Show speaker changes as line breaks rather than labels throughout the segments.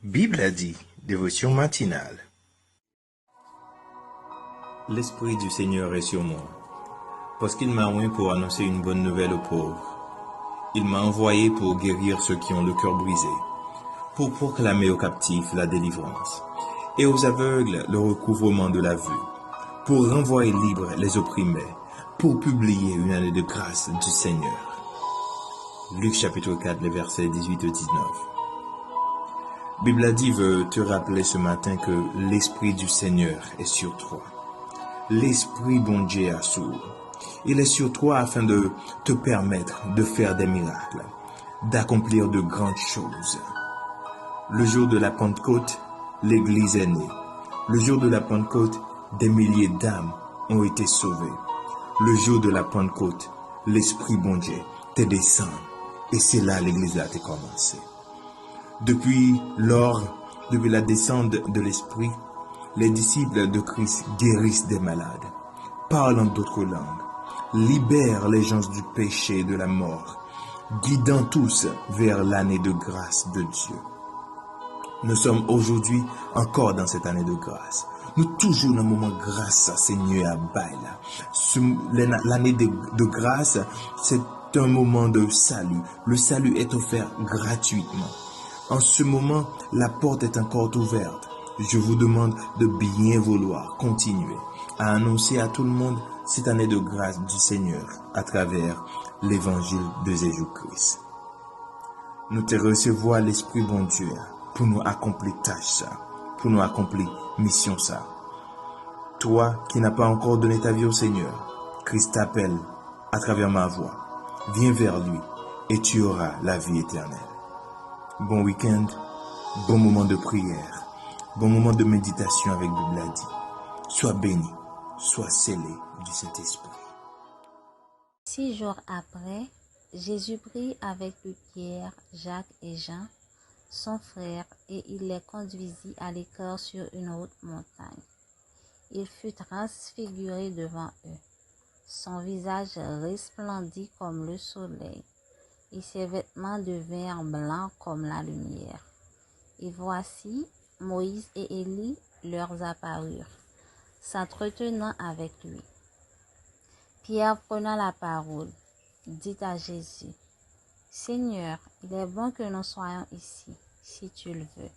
Bible a dit, dévotion matinale. L'Esprit du Seigneur est sur moi, parce qu'il m'a oint pour annoncer une bonne nouvelle aux pauvres. Il m'a envoyé pour guérir ceux qui ont le cœur brisé, pour proclamer aux captifs la délivrance, et aux aveugles le recouvrement de la vue, pour renvoyer libres les opprimés, pour publier une année de grâce du Seigneur. Luc chapitre 4, les versets 18 et 19. Bible a dit veut te rappeler ce matin que l'Esprit du Seigneur est sur toi. L'Esprit bon Dieu assure. Il est sur toi afin de te permettre de faire des miracles, d'accomplir de grandes choses. Le jour de la Pentecôte, l'Église est née. Le jour de la Pentecôte, des milliers d'âmes ont été sauvées. Le jour de la Pentecôte, l'Esprit bon Dieu te descend. Et c'est là l'Église a commencé. Depuis la descente de l'Esprit, les disciples de Christ guérissent des malades, parlent en d'autres langues, libèrent les gens du péché et de la mort, guidant tous vers l'année de grâce de Dieu. Nous sommes aujourd'hui encore dans cette année de grâce. Nous toujours dans un moment grâce à Seigneur à Baïla. L'année de grâce, c'est un moment de salut. Le salut est offert gratuitement. En ce moment, la porte est encore ouverte. Je vous demande de bien vouloir continuer à annoncer à tout le monde cette année de grâce du Seigneur à travers l'évangile de Jésus-Christ. Nous te recevons l'Esprit bon Dieu pour nous accomplir tâche ça, pour nous accomplir mission ça. Toi qui n'as pas encore donné ta vie au Seigneur, Christ t'appelle à travers ma voix. Viens vers lui et tu auras la vie éternelle. Bon week-end, bon moment de prière, bon moment de méditation avec Bible a dit. Sois béni, sois scellé du Saint-Esprit.
6 jours après, Jésus prit avec lui Pierre, Jacques et Jean, son frère, et il les conduisit à l'écart sur une haute montagne. Il fut transfiguré devant eux. Son visage resplendit comme le soleil, et ses vêtements devinrent blancs comme la lumière. Et voici, Moïse et Élie leur apparurent, s'entretenant avec lui. Pierre, prenant la parole, dit à Jésus, « Seigneur, il est bon que nous soyons ici, si tu le veux.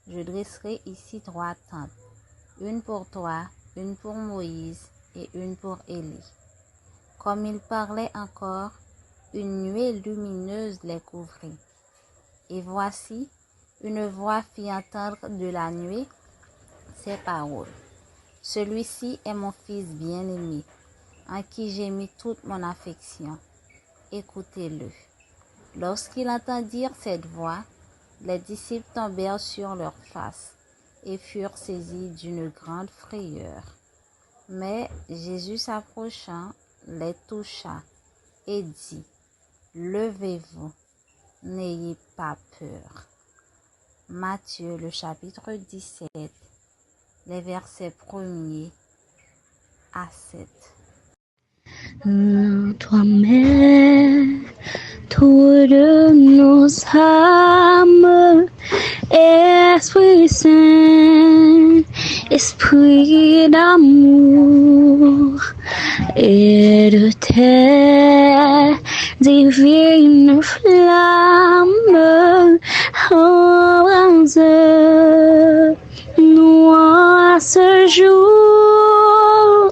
Je dresserai ici 3 tentes, une pour toi, une pour Moïse et une pour Élie. » Comme il parlait encore, une nuée lumineuse les couvrit. Et voici, une voix fit entendre de la nuée ces paroles. « Celui-ci est mon Fils bien-aimé, en qui j'ai mis toute mon affection. Écoutez-le. » Lorsqu'ils entendirent cette voix, les disciples tombèrent sur leurs faces et furent saisis d'une grande frayeur. Mais Jésus s'approchant, les toucha et dit, « Levez-vous, n'ayez pas peur. » Matthieu, le chapitre 17, les versets 1er à 7.
Toi-même, toutes nos âmes, Esprit Saint, Esprit d'amour et de tes divines flammes, embrase nous à ce jour.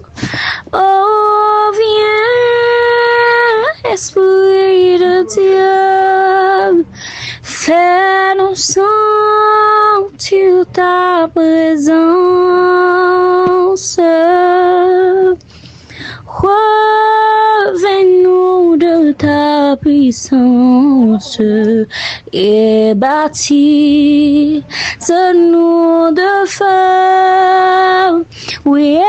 Oh, viens, Esprit de Dieu, fais-nous sentir ta présence. Reviens-nous de ta puissance et bâtis ce nous de feu. Oui,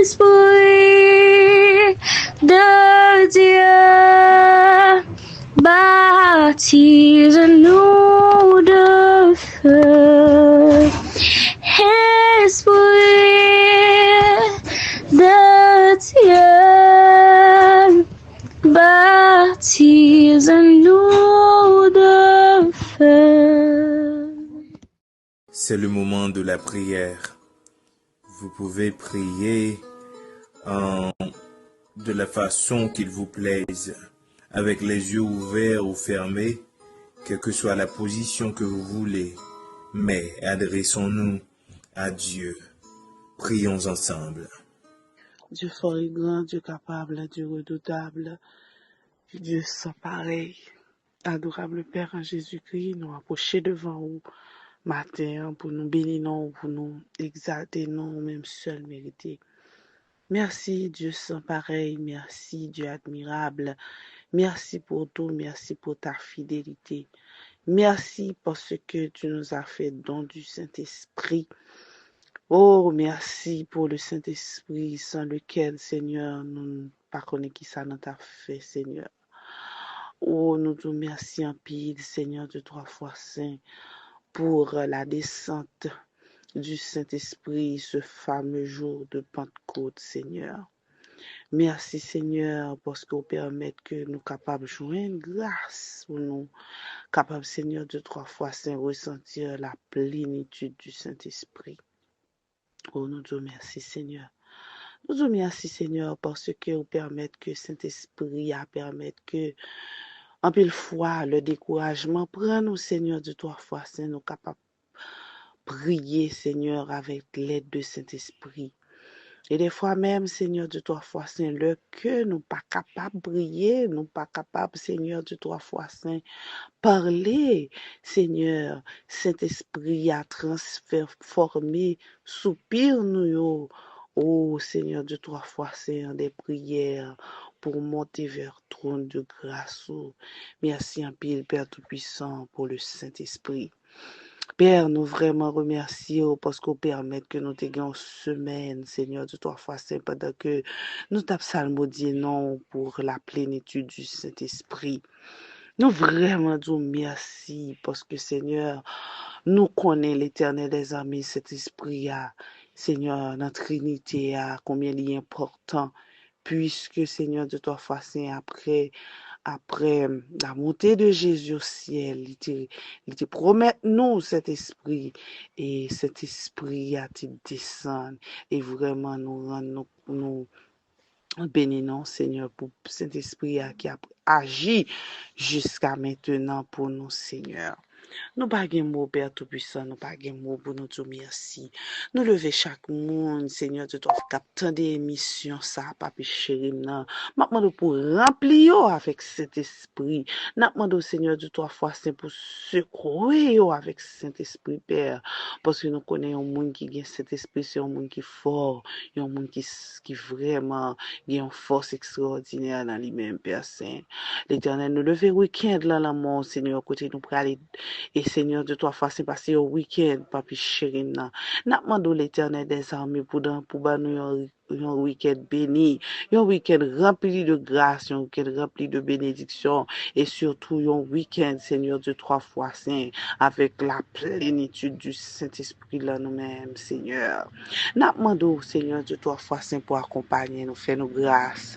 Esprit de Dieu, baptise-nous de feu. Esprit de Dieu, baptise-nous de feu.
c'est le moment de la prière. Vous pouvez prier de la façon qu'il vous plaise, avec les yeux ouverts ou fermés, quelle que soit la position que vous voulez. Mais adressons-nous à Dieu. Prions ensemble.
Dieu fort et grand, Dieu capable, Dieu redoutable, Dieu sans pareil. Adorable Père en Jésus-Christ, nous approcher devant vous matin pour nous bénir, pour nous exalter, non, même seul mérité. Merci Dieu sans pareil, merci Dieu admirable, merci pour tout, merci pour ta fidélité. Merci parce que tu nous as fait don du Saint-Esprit. Oh, merci pour le Saint-Esprit sans lequel, Seigneur, nous ne pas connaître qui ça nous t'a fait, Seigneur. Oh, nous te remercions en pile, Seigneur de 3 fois saint, pour la descente du Saint-Esprit ce fameux jour de Pentecôte, Seigneur. Merci, Seigneur, parce que vous permettez que nous capables de joindre grâce pour nous, capables, Seigneur, de 3 fois saint, ressentir la plénitude du Saint-Esprit. Oh, nous te remercions, Seigneur. Nous te remercions, Seigneur, parce que vous permettez que Saint-Esprit permette que en pile fois, le découragement prend nous, Seigneur, de 3 fois saint, nous capables de prier, Seigneur, avec l'aide de Saint-Esprit. Et des fois même, Seigneur, de 3 fois saint, le que nous pas capables de prier, nous pas capables, Seigneur, de 3 fois saint, parler, Seigneur, Saint-Esprit a transformé, soupir nous, yo. Oh, Seigneur, de 3 fois saint, des prières pour monter vers le trône de grâce. Merci en pile, Père Tout-Puissant, pour le Saint-Esprit. Père, nous vraiment remercions parce qu'on permet que nous ayons une semaine, Seigneur, de 3 fois saint, pendant que nous t'avons psalmodié non pour la plénitude du Saint-Esprit. Nous vraiment disons merci parce que, Seigneur, nous connaissons l'Éternel des armées, cet esprit, Seigneur, notre Trinité, combien il est important, puisque, Seigneur, de 3 fois saint, après la montée de Jésus au ciel, il te promet nous cet esprit, et cet esprit a-t-il descendu, et vraiment nous rend nous bénissons, Seigneur, pour cet esprit qui a agi jusqu'à maintenant pour nous, Seigneur. Nous pas de mots, Père Tout-Puissant, nous pas de mots pour nous dire merci. Nous lever chaque monde, Seigneur, de toi, captant des émissions, ça, papi chéri, non. Maintenant, pour remplir avec cet esprit. Maintenant, Seigneur, de 3 fois saint, pour secourir avec cet esprit, Père. Parce que nous connaissons un monde qui a cet esprit, c'est un monde qui est fort, un monde qui vraiment a une force extraordinaire dans lui-même, Père Saint. L'Éternel, nous lever week-end là, la mort, Seigneur, côté nous pour aller. Et Seigneur, de 3 fois, c'est passé au week-end, papi chéri, nan. N'a demandé l'Éternel des armées pour nous un week-end béni, un week-end rempli de grâce, un week-end rempli de bénédiction, et surtout un week-end, Seigneur, de 3 fois saint, avec la plénitude du Saint-Esprit là nous-mêmes, Seigneur. N'a demandé, Seigneur, de 3 fois saint pour accompagner nous, faire nos grâces,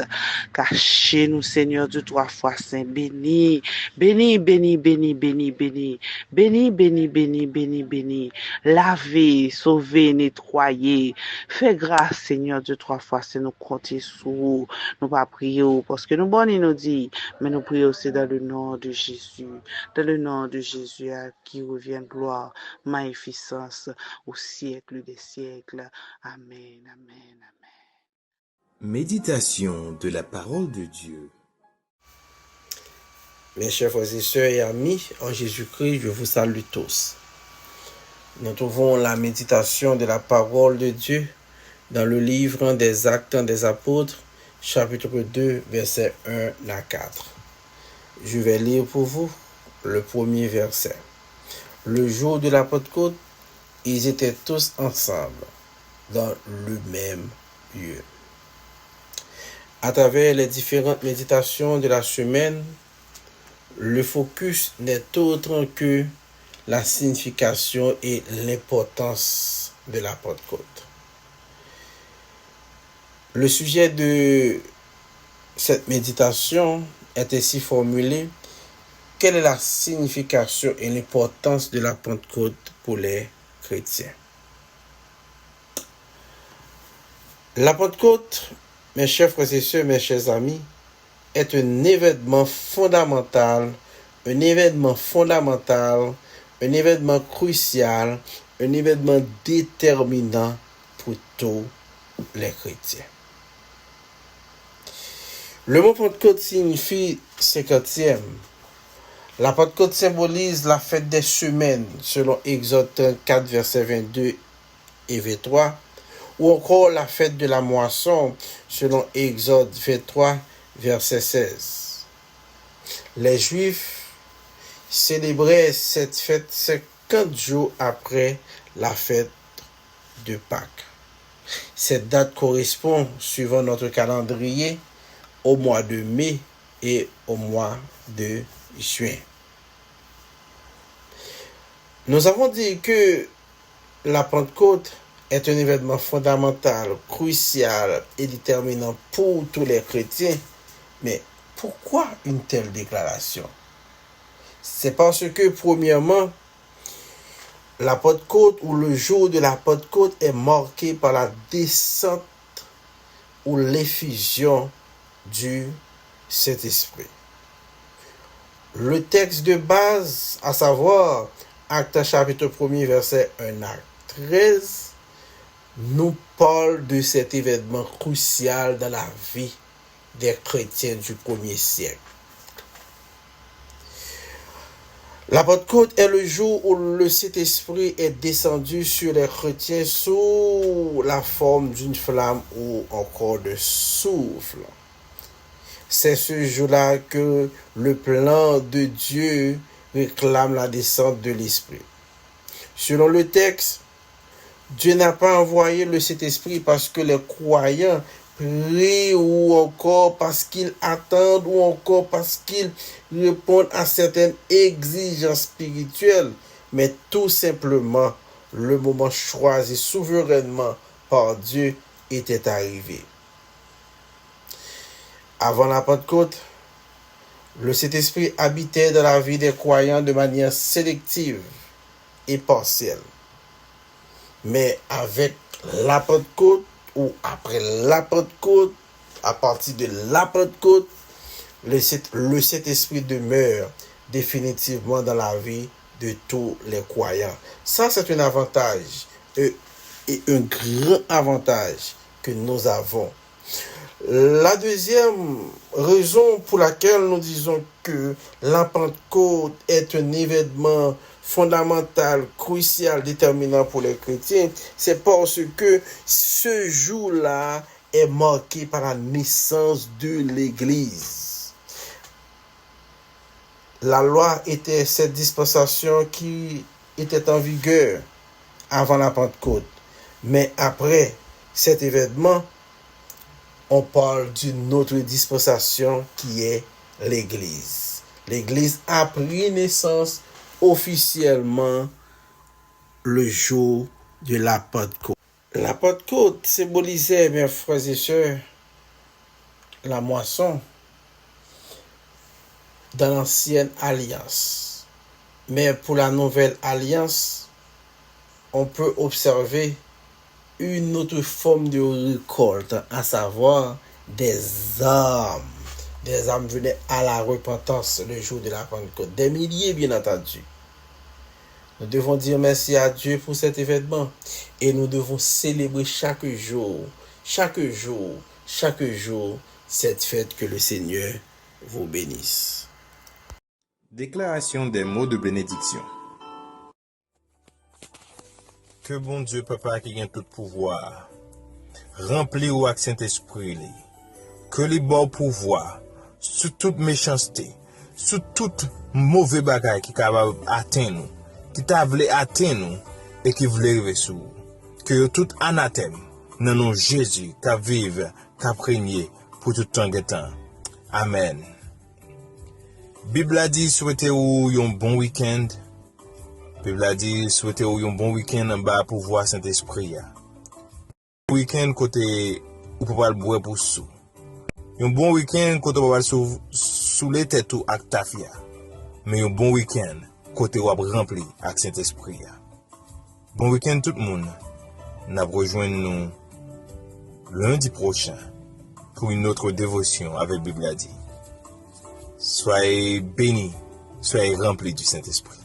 cacher nous, Seigneur, de 3 fois saint, béni, béni, béni, béni, béni, béni, béni, béni, béni, béni, béni, laver, sauver, nettoyer, fais grâce, Seigneur, de 3 fois, c'est nous compter sur, nous pas prier, parce que nous bonnes, il nous dit, mais nous prions aussi dans le nom de Jésus, à qui revient gloire, magnificence au siècle des siècles. Amen, amen, amen.
Méditation de la parole de Dieu.
Mes chers frères et sœurs et amis, en Jésus-Christ, je vous salue tous. Nous trouvons la méditation de la parole de Dieu dans le livre des Actes des Apôtres, chapitre 2, versets 1 à 4. Je vais lire pour vous le premier verset. Le jour de la Pentecôte, ils étaient tous ensemble dans le même lieu. À travers les différentes méditations de la semaine, le focus n'est autre que la signification et l'importance de la Pentecôte. Le sujet de cette méditation est ainsi formulé: quelle est la signification et l'importance de la Pentecôte pour les chrétiens. La Pentecôte, mes chers frères et sœurs, mes chers amis, est un événement fondamental, un événement crucial, un événement déterminant pour tous les chrétiens. Le mot Pentecôte signifie 50e. La Pentecôte symbolise la fête des semaines, selon Exode 34, versets 22 et 23, ou encore la fête de la moisson, selon Exode 23, verset 16. Les Juifs célébraient cette fête 50 jours après la fête de Pâques. Cette date correspond, suivant notre calendrier, au mois de mai et au mois de juin. Nous avons dit que la Pentecôte est un événement fondamental, crucial et déterminant pour tous les chrétiens. Mais pourquoi une telle déclaration? C'est parce que, premièrement, la Pentecôte ou le jour de la Pentecôte est marqué par la descente ou l'effusion du Saint-Esprit. Le texte de base, à savoir Actes chapitre 1er, verset 1 à 13, nous parle de cet événement crucial dans la vie des chrétiens du 1er siècle. La Pentecôte est le jour où le Saint-Esprit est descendu sur les chrétiens sous la forme d'une flamme ou encore de souffle. C'est ce jour-là que le plan de Dieu réclame la descente de l'Esprit. Selon le texte, Dieu n'a pas envoyé le Saint-Esprit parce que les croyants prient ou encore parce qu'ils attendent ou encore parce qu'ils répondent à certaines exigences spirituelles, mais tout simplement le moment choisi souverainement par Dieu était arrivé. Avant la Pentecôte, le Saint-Esprit habitait dans la vie des croyants de manière sélective et partielle. Mais avec la Pentecôte, ou après la Pentecôte, à partir de la Pentecôte, le Saint-Esprit demeure définitivement dans la vie de tous les croyants. Ça, c'est un avantage et un grand avantage que nous avons. La deuxième raison pour laquelle nous disons que la Pentecôte est un événement fondamental, crucial, déterminant pour les chrétiens, c'est parce que ce jour-là est marqué par la naissance de l'Église. La loi était cette dispensation qui était en vigueur avant la Pentecôte. Mais après cet événement, on parle d'une autre dispensation qui est l'Église. L'Église a pris naissance officiellement le jour de la Pentecôte. La Pentecôte symbolisait, mes frères et sœurs, la moisson dans l'ancienne alliance. Mais pour la nouvelle alliance, on peut observer une autre forme de récolte, à savoir des âmes. Des âmes venaient à la repentance le jour de la Pentecôte. Des milliers, bien entendu. Nous devons dire merci à Dieu pour cet événement. Et nous devons célébrer chaque jour, cette fête. Que le Seigneur vous bénisse.
Déclaration des mots de bénédiction. Que bon Dieu, Papa, qui a tout pouvoir, rempli ou avec Saint-Esprit, que les bons pouvoirs, sous toute méchanceté, sous toute mauvais bagaille qui capable atteindre nous, qui t'a voulu atteindre nous et qui voulait arriver sur nous. Que tout anathème, dans nos Jésus, qui vive, qui régné pour tout temps et temps. Amen. Bible a dit, souhaitez-vous un bon week-end. Bible a dit, souhaitez-vous un bon week-end en bas pour voir Saint-Esprit. Un week-end côté ou pour pas le boire pour sous. Un bon week-end côté ou pas sous les têtes ou avec ta fia. Mais un bon week-end côté ou rempli avec Saint-Esprit. Bon week-end tout le monde. Nous rejoignons nous lundi prochain pour une autre dévotion avec Bible a dit. Soyez bénis, soyez remplis du Saint-Esprit.